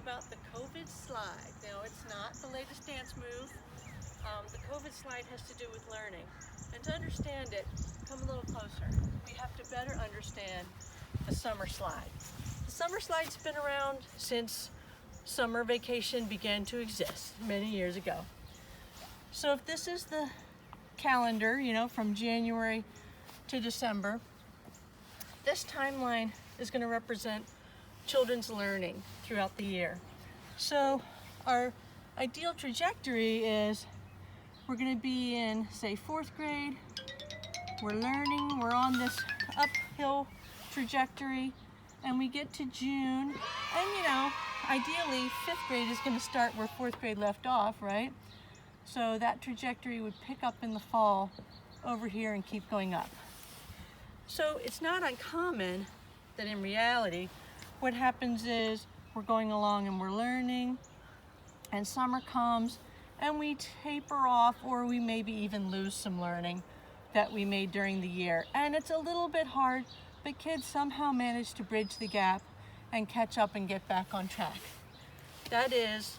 about the COVID slide. Now, it's not the latest dance move. The COVID slide has to do with learning. And to understand it, come a little closer. We have to better understand the summer slide. The summer slide's been around since summer vacation began to exist many years ago. So if this is the calendar, from January to December, this timeline is going to represent children's learning throughout the year. So our ideal trajectory is we're going to be in, say, 4th grade. We're learning, we're on this uphill trajectory, and we get to June, and ideally 5th grade is going to start where 4th grade left off, right? So that trajectory would pick up in the fall over here and keep going up. So it's not uncommon that in reality, what happens is we're going along and we're learning, and summer comes and we taper off, or we maybe even lose some learning that we made during the year. And it's a little bit hard, but kids somehow manage to bridge the gap and catch up and get back on track. That is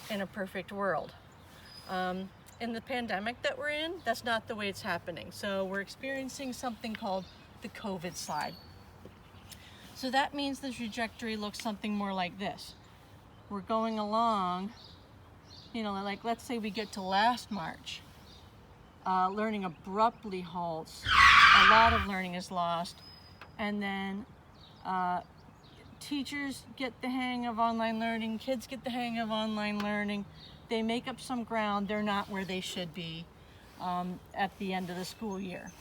in a perfect world. In the pandemic that we're in, that's not the way it's happening. So we're experiencing something called the COVID slide. So that means the trajectory looks something more like this. We're going along, like let's say we get to last March. Learning abruptly halts. A lot of learning is lost. And then teachers get the hang of online learning, kids get the hang of online learning. They make up some ground. They're not where they should be at the end of the school year.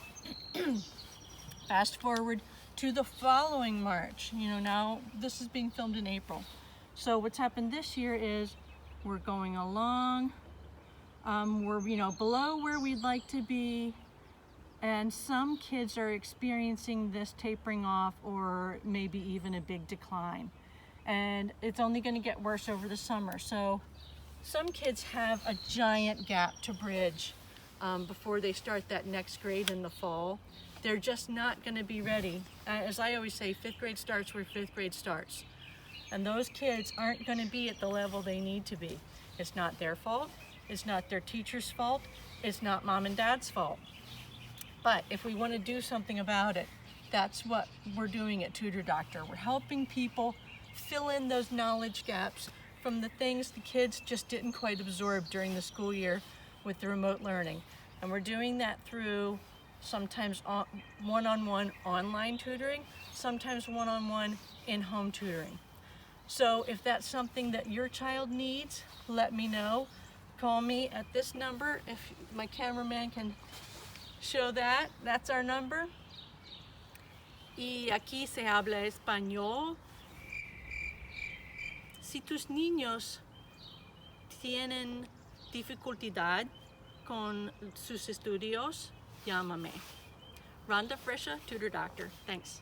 Fast forward to the following March. Now this is being filmed in April. So what's happened this year is we're going along. We're below where we'd like to be, and some kids are experiencing this tapering off or maybe even a big decline. And it's only going to get worse over the summer. So some kids have a giant gap to bridge before they start that next grade in the fall. They're just not going to be ready. As I always say, 5th grade starts where 5th grade starts. And those kids aren't going to be at the level they need to be. It's not their fault. It's not their teacher's fault. It's not mom and dad's fault. But if we want to do something about it, that's what we're doing at Tutor Doctor. We're helping people fill in those knowledge gaps from the things the kids just didn't quite absorb during the school year with the remote learning. And we're doing that through sometimes one-on-one online tutoring, sometimes one-on-one in-home tutoring. So if that's something that your child needs, let me know. Call me at this number. If my cameraman can show that, that's our number. Y aquí se habla español. Si tus niños tienen dificultad con sus estudios, llámame. Rhonda Fresha, Tutor Doctor. Thanks.